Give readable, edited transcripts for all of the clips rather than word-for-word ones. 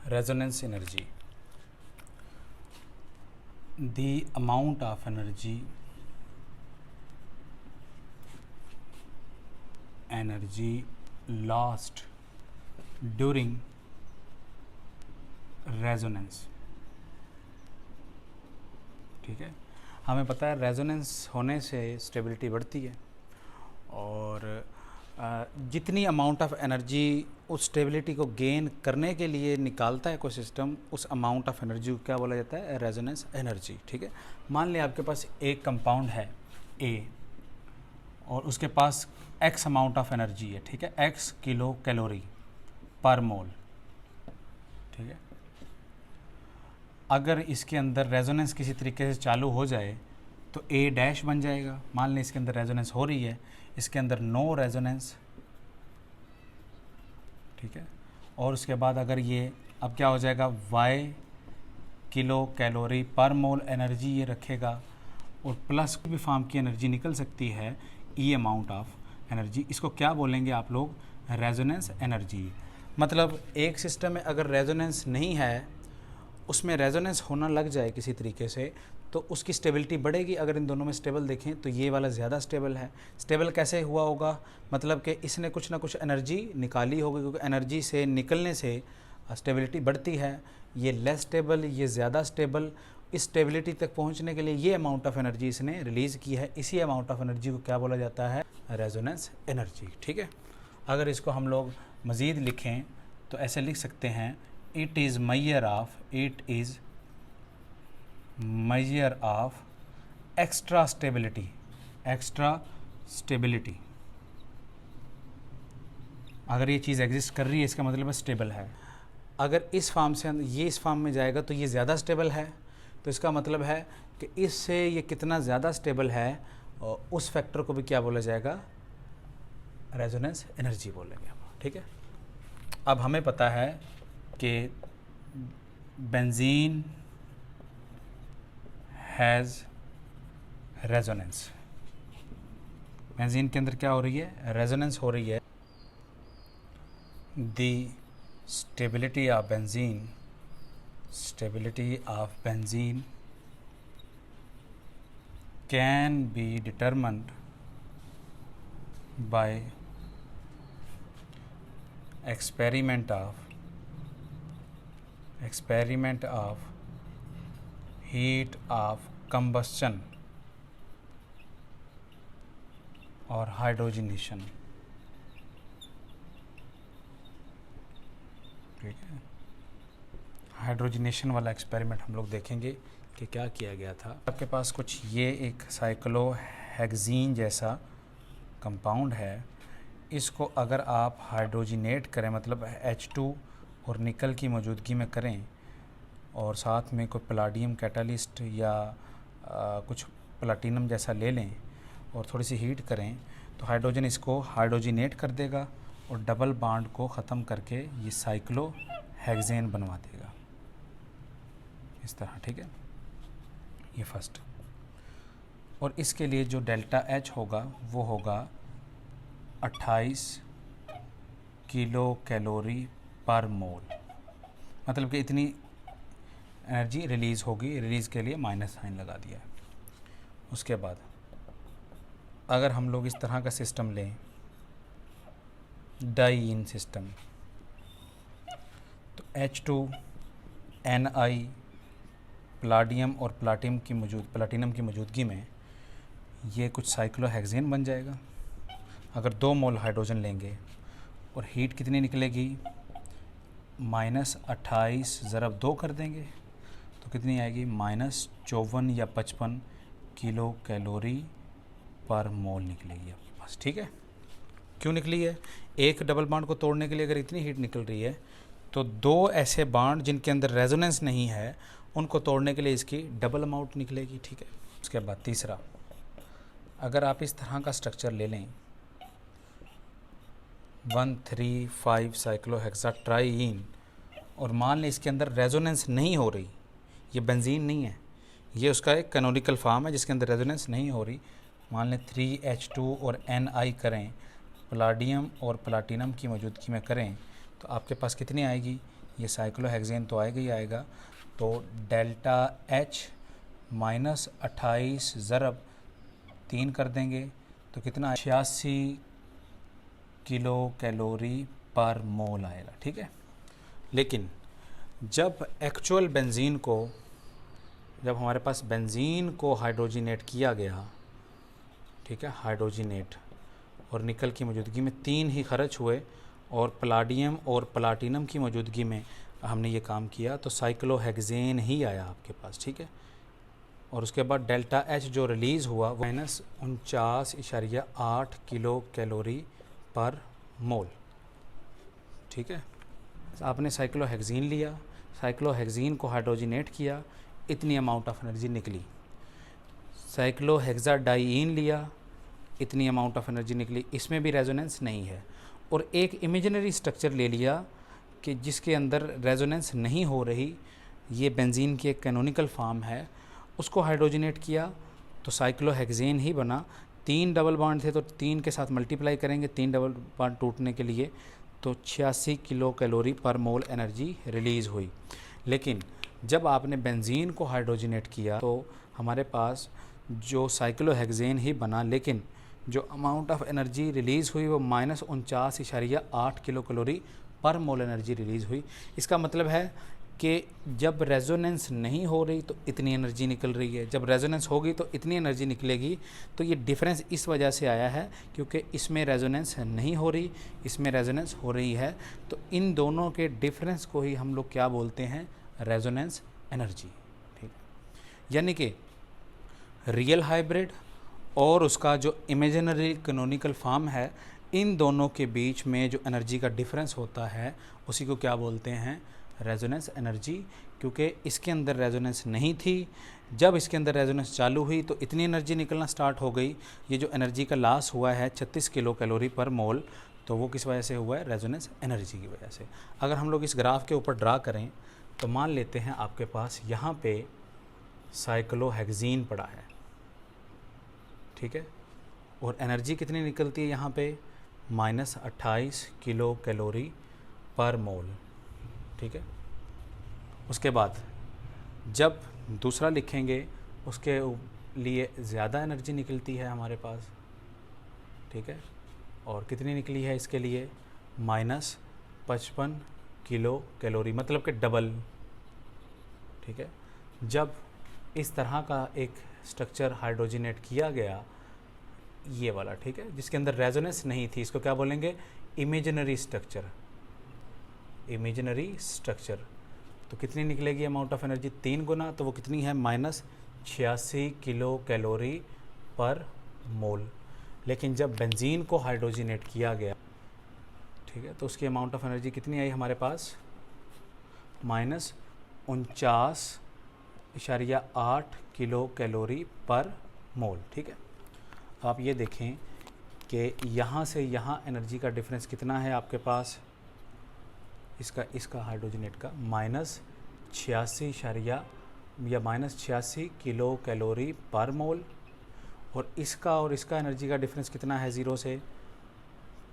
resonance energy, the amount of energy lost during resonance। ठीक है, हमें पता है रेजोनेंस होने से स्टेबिलिटी बढ़ती है और जितनी अमाउंट ऑफ एनर्जी उस स्टेबिलिटी को गेन करने के लिए निकालता है इकोसिस्टम, उस अमाउंट ऑफ एनर्जी को क्या बोला जाता है? Resonance energy. ठीक है, मान लिया आपके पास एक कंपाउंड है ए और उसके पास एक्स अमाउंट ऑफ एनर्जी है। ठीक है, एक्स किलो कैलोरी पर मोल। ठीक है, अगर इसके अंदर रेजोनेंस किसी तरीके से चालू हो जाए तो ए डैश बन जाएगा। मान लें इसके अंदर रेजोनेंस हो रही है, इसके अंदर नो रेजोनेंस। ठीक है, और उसके बाद अगर ये अब क्या हो जाएगा, वाई किलो कैलोरी पर मोल एनर्जी ये रखेगा और प्लस भी फॉर्म की एनर्जी निकल सकती है, ई अमाउंट ऑफ एनर्जी। इसको क्या बोलेंगे आप लोग? Resonance energy. मतलब एक सिस्टम में अगर रेजोनेंस नहीं है, उसमें रेजोनेंस होना लग जाए किसी तरीके से, तो उसकी स्टेबिलिटी बढ़ेगी। अगर इन दोनों में स्टेबल देखें तो ये वाला ज़्यादा स्टेबल है। स्टेबल कैसे हुआ होगा? मतलब कि इसने कुछ ना कुछ एनर्जी निकाली होगी, क्योंकि एनर्जी से निकलने से स्टेबिलिटी बढ़ती है। ये लेस स्टेबल, ये ज़्यादा स्टेबल। इस स्टेबिलिटी तक पहुंचने के लिए ये अमाउंट ऑफ एनर्जी इसने रिलीज़ की है। इसी अमाउंट ऑफ एनर्जी को क्या बोला जाता है? Resonance energy. ठीक है, अगर इसको हम लोग मज़ीद लिखें तो ऐसे लिख सकते हैं, it is measure of extra stability। अगर ये चीज़ एग्जिस्ट कर रही है इसका मतलब है स्टेबल है। अगर इस फॉर्म से ये इस फॉर्म में जाएगा तो ये ज़्यादा स्टेबल है, तो इसका मतलब है कि इससे ये कितना ज़्यादा स्टेबल है और उस फैक्टर को भी क्या बोला जाएगा? रेजोनेंस एनर्जी बोलेंगे हम। ठीक है, अब हमें पता है कि बेंजीन हैज़ रेजोनेंस। बेंजीन के अंदर क्या हो रही है? रेजोनेंस हो रही है। The stability of benzene can be determined bye experiment of heat of combustion और हाइड्रोजनेशन। ठीक है, हाइड्रोजनेशन वाला एक्सपेरिमेंट हम लोग देखेंगे कि क्या किया गया था। आपके पास कुछ ये एक साइक्लोहेक्सीन जैसा कंपाउंड है, इसको अगर आप हाइड्रोजिनेट करें, मतलब H2 और निकल की मौजूदगी में करें और साथ में कोई प्लाटिनम कैटालिस्ट या कुछ प्लाटिनम जैसा ले लें और थोड़ी सी हीट करें, तो हाइड्रोजन इसको हाइड्रोजिनेट कर देगा और डबल बॉन्ड को ख़त्म करके ये साइक्लोहेक्सेन बनवा देगा इस तरह। ठीक है, ये फर्स्ट। और इसके लिए जो डेल्टा H होगा वो होगा 28 किलो कैलोरी पर मोल। मतलब कि इतनी एनर्जी रिलीज़ होगी, रिलीज़ के लिए माइनस साइन लगा दिया है। उसके बाद अगर हम लोग इस तरह का सिस्टम लें, डाई-इन सिस्टम, तो H2Ni प्लाटियम और प्लाटिनम की मौजूदगी में ये कुछ साइक्लोहेक्सेन बन जाएगा। अगर 2 मोल हाइड्रोजन लेंगे और हीट कितनी निकलेगी? -28 ज़रब 2 कर देंगे तो कितनी आएगी? -54 या 55 किलो कैलोरी पर मोल निकलेगी आपके पास। ठीक है, क्यों निकली है? एक डबल बॉन्ड को तोड़ने के लिए अगर इतनी हीट निकल रही है तो 2 ऐसे बॉन्ड जिनके अंदर रेजोनेंस नहीं है उनको तोड़ने के लिए इसकी डबल अमाउंट निकलेगी। ठीक है, उसके बाद तीसरा, अगर आप इस तरह का स्ट्रक्चर ले लें 1,3,5 साइक्लोहेक्साट्राईन और मान लें इसके अंदर रेजोनेंस नहीं हो रही, ये बेंजीन नहीं है, ये उसका एक कैनोनिकल फॉर्म है जिसके अंदर रेजोनेंस नहीं हो रही। मान लें 3H2 और Ni करें, प्लाटियम और प्लाटिनम की मौजूदगी में करें, तो आपके पास कितनी आएगी? ये साइक्लोहेक्सेन तो आएगा ही आएगा, तो डेल्टा H माइनस 28 ज़रब 3 कर देंगे तो कितना 86 किलो कैलोरी पर मोल आएगा, ठीक है। लेकिन जब एक्चुअल बेंजीन को, जब हमारे पास बेंजीन को हाइड्रोजिनेट किया गया, ठीक है, हाइड्रोजिनेट, और निकल की मौजूदगी में 3 ही खर्च हुए और पलाडियम और प्लाटिनम की मौजूदगी में हमने ये काम किया, तो साइक्लोहेक्सेन ही आया आपके पास, ठीक है। और उसके बाद डेल्टा H जो रिलीज़ हुआ वो -49.8 किलो कैलोरी पर मोल, ठीक है। आपने साइक्लोहेक्सेन लिया, साइक्लोहेक्सेन को हाइड्रोजिनेट किया, इतनी अमाउंट ऑफ एनर्जी निकली। साइक्लोहेक्साडाइईन लिया, इतनी अमाउंट ऑफ एनर्जी निकली, इसमें भी रेजोनेंस नहीं है। और एक इमेजिनरी स्ट्रक्चर ले लिया कि जिसके अंदर रेजोनेंस नहीं हो रही, ये बेंजीन की एक कैनोनिकल फॉर्म है, उसको हाइड्रोजिनेट किया तो साइक्लोहेक्सेन ही बना। 3 डबल बॉन्ड थे तो 3 के साथ मल्टीप्लाई करेंगे 3 डबल बॉन्ड टूटने के लिए, तो 86 किलो कैलोरी पर मोल एनर्जी रिलीज़ हुई। लेकिन जब आपने बेंजीन को हाइड्रोजिनेट किया तो हमारे पास जो साइक्लोहेक्सेन ही बना, लेकिन जो अमाउंट ऑफ एनर्जी रिलीज़ हुई वो -49.8 किलो कैलोरी पर मोल एनर्जी रिलीज़ हुई। इसका मतलब है कि जब रेजोनेंस नहीं हो रही तो इतनी एनर्जी निकल रही है, जब रेजोनेंस होगी तो इतनी एनर्जी निकलेगी। तो ये डिफरेंस इस वजह से आया है क्योंकि इसमें रेजोनेंस नहीं हो रही, इसमें रेजोनेंस हो रही है। तो इन दोनों के डिफरेंस को ही हम लोग क्या बोलते हैं, रेजोनेंस एनर्जी, ठीक है। यानी कि रियल हाइब्रिड और उसका जो इमेजिनरी कैनोनिकल फॉर्म है, इन दोनों के बीच में जो एनर्जी का डिफरेंस होता है उसी को क्या बोलते हैं, रेजोनेंस एनर्जी। क्योंकि इसके अंदर रेजोनेंस नहीं थी, जब इसके अंदर रेजोनेंस चालू हुई तो इतनी एनर्जी निकलना स्टार्ट हो गई। ये जो एनर्जी का लॉस हुआ है 36 किलो कैलोरी पर मोल, तो वो किस वजह से हुआ है, रेजोनेंस एनर्जी की वजह से। अगर हम लोग इस ग्राफ के ऊपर ड्रा करें तो मान लेते हैं आपके पास यहाँ पे साइक्लोहेक्सेन पड़ा है, ठीक है, और एनर्जी कितनी निकलती है यहाँ पे, -28 किलो कैलोरी पर मोल, ठीक है। उसके बाद जब दूसरा लिखेंगे उसके लिए ज़्यादा एनर्जी निकलती है हमारे पास, ठीक है, और कितनी निकली है इसके लिए, -55 किलो कैलोरी, मतलब कि डबल, ठीक है। जब इस तरह का एक स्ट्रक्चर हाइड्रोजिनेट किया गया, ये वाला, ठीक है, जिसके अंदर रेजोनेंस नहीं थी, इसको क्या बोलेंगे, इमेजिनरी स्ट्रक्चर, इमेजिनरी स्ट्रक्चर। तो कितनी निकलेगी अमाउंट ऑफ एनर्जी, 3 गुना, तो वो कितनी है, -86 किलो कैलोरी पर मोल। लेकिन जब बेंजीन को हाइड्रोजिनेट किया गया, ठीक है, तो उसकी अमाउंट ऑफ एनर्जी कितनी आई हमारे पास, -49.8 किलो कैलोरी पर मोल, ठीक है। आप ये देखें कि यहाँ से यहाँ एनर्जी का डिफरेंस कितना है आपके पास, इसका हाइड्रोजनेट का -86 किलो कैलोरी पर मोल, और इसका एनर्जी का डिफरेंस कितना है 0 से,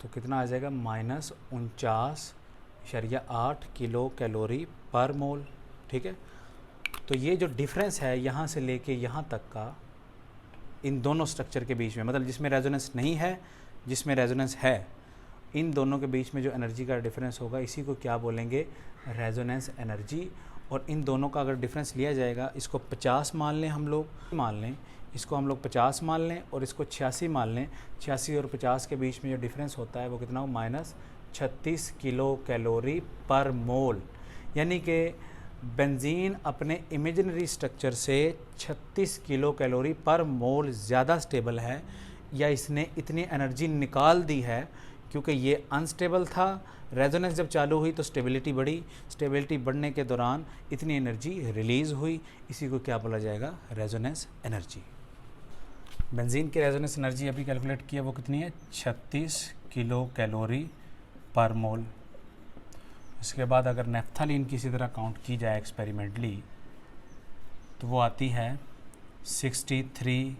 तो कितना आ जाएगा, -49.8 किलो कैलोरी पर मोल, ठीक है। तो ये जो डिफरेंस है यहाँ से लेके यहाँ तक का, इन दोनों स्ट्रक्चर के बीच में, मतलब जिसमें रेजोनेंस नहीं है, जिसमें रेजोनेंस है, इन दोनों के बीच में जो एनर्जी का डिफरेंस होगा, इसी को क्या बोलेंगे, रेजोनेंस एनर्जी। और इन दोनों का अगर डिफरेंस लिया जाएगा, इसको 50 मान लें, हम लोग मान लें, इसको हम लोग 50 मान लें और इसको 86 मान लें, 86 और 50 के बीच में जो डिफरेंस होता है वो कितना हो, -36 किलो कैलोरी पर मोल। यानी कि बेंजीन अपने इमेजिनरी स्ट्रक्चर से 36 किलो कैलोरी पर मोल ज़्यादा स्टेबल है, या इसने इतनी एनर्जी निकाल दी है क्योंकि ये अनस्टेबल था। रेजोनेंस जब चालू हुई तो स्टेबिलिटी बढ़ी, स्टेबिलिटी बढ़ने के दौरान इतनी एनर्जी रिलीज़ हुई, इसी को क्या बोला जाएगा, रेजोनेंस एनर्जी। बेंजीन की रेजोनेंस एनर्जी अभी कैलकुलेट किया, वो कितनी है, 36 किलो कैलोरी पर मोल। इसके बाद अगर नेफ्थलीन की इसी तरह काउंट की जाए एक्सपेरिमेंटली, तो वो आती है 63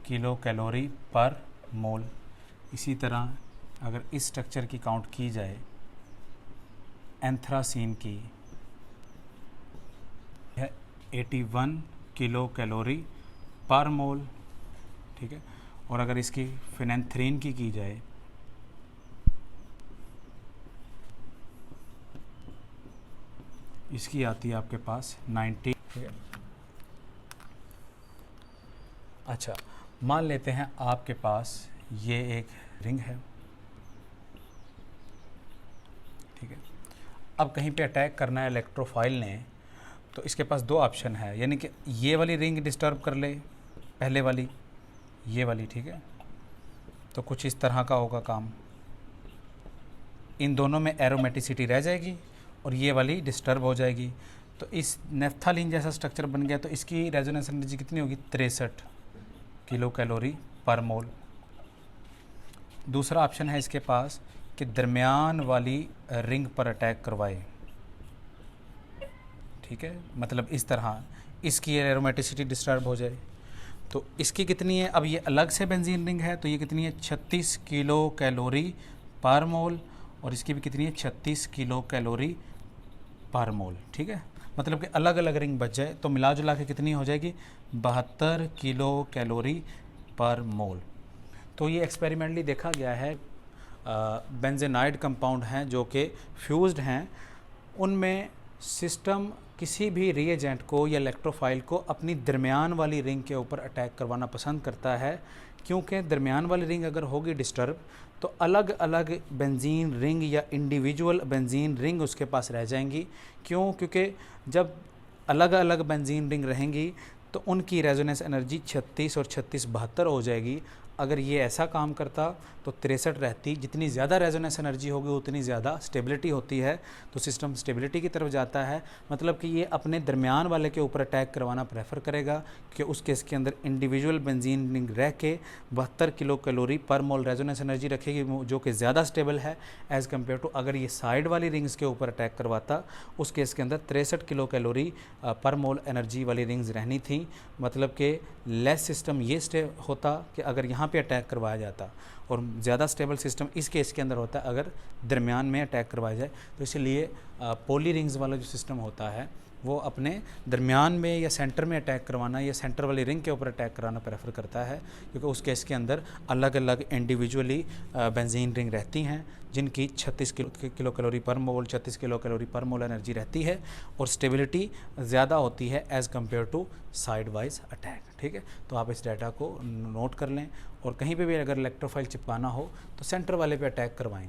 किलो कैलोरी पर मोल। इसी तरह अगर इस स्ट्रक्चर की काउंट की जाए एंथ्रासीन की, 81 किलो कैलोरी पर मोल, ठीक है। और अगर इसकी फिनेंथ्रीन की जाए इसकी आती है आपके पास 90, ठीक है। अच्छा, मान लेते हैं आपके पास ये एक रिंग है, ठीक है। अब कहीं पे अटैक करना है इलेक्ट्रोफाइल ने, तो इसके पास दो ऑप्शन है, यानी कि ये वाली रिंग डिस्टर्ब कर ले, पहले वाली, ये वाली, ठीक है। तो कुछ इस तरह का होगा काम, इन दोनों में एरोमेटिसिटी रह जाएगी और ये वाली डिस्टर्ब हो जाएगी। तो इस नेफ्थालीन जैसा स्ट्रक्चर बन गया, तो इसकी रेजोनेंस एनर्जी कितनी होगी? 63 किलो कैलोरी पर मोल। दूसरा ऑप्शन है इसके पास कि दरमियान वाली रिंग पर अटैक करवाए, ठीक है, मतलब इस तरह इसकी एरोमेटिसिटी डिस्टर्ब हो जाए। तो इसकी कितनी है? अब ये अलग से बेंजीन रिंग है, तो ये कितनी है? 36 किलो कैलोरी पर मोल, और इसकी भी कितनी है? 36 किलो कैलोरी पर मोल, ठीक है। मतलब कि अलग अलग रिंग बच जाए तो मिला जुला के कितनी हो जाएगी? 72 किलो कैलोरी पर मोल। तो ये एक्सपेरिमेंटली देखा गया है, बेंजेनाइड कंपाउंड हैं जो कि फ्यूज्ड हैं, उनमें सिस्टम किसी भी रिएजेंट को या इलेक्ट्रोफाइल को अपनी दरमियान वाली रिंग के ऊपर अटैक करवाना पसंद करता है, क्योंकि दरमियान वाली रिंग अगर होगी डिस्टर्ब तो अलग अलग बेंजीन रिंग या इंडिविजुअल बेंजीन रिंग उसके पास रह जाएंगी। क्यों? क्योंकि जब अलग अलग बेंजीन रिंग रहेंगी तो उनकी रेजोनेंस एनर्जी 36 और 36 72 हो जाएगी। अगर ये ऐसा काम करता तो 63 रहती। जितनी ज़्यादा रेजोनेंस एनर्जी होगी उतनी ज़्यादा स्टेबिलिटी होती है, तो सिस्टम स्टेबिलिटी की तरफ जाता है। मतलब कि ये अपने दरमियान वाले के ऊपर अटैक करवाना प्रेफर करेगा कि उस केस के अंदर इंडिविजुअल बेंजीन रिंग रह के 72 किलो कैलोरी पर मोल रेजोनेंस एनर्जी रखेगी, जो कि ज़्यादा स्टेबल है एज़ कम्पेयर टू अगर ये साइड वाली रिंग्स के ऊपर अटैक करवाता, उस केस के अंदर 63 किलो कैलोरी पर मोल एनर्जी वाली रिंग्स रहनी थी। मतलब कि लेस सिस्टम ये होता कि अगर यहाँ पे अटैक करवाया जाता, और ज़्यादा स्टेबल सिस्टम इस केस के अंदर होता है अगर दरमियान में अटैक करवाया जाए। तो इसलिए पोली रिंग्स वाला जो सिस्टम होता है वो अपने दरमियान में या सेंटर में अटैक करवाना या सेंटर वाली रिंग के ऊपर अटैक कराना प्रेफर करता है, क्योंकि उस केस के अंदर अलग अलग इंडिविजुअली बेंजीन रिंग रहती हैं जिनकी 36 किलो कैलोरी पर मोल 36 किलो कैलोरी पर मोल एनर्जी रहती है, और स्टेबिलिटी ज़्यादा होती है as compare to side wise attack, ठीक है। तो आप इस डाटा को नोट कर लें, और कहीं पे भी अगर इलेक्ट्रोफाइल चिपकाना हो तो सेंटर वाले पे अटैक करवाएंगे।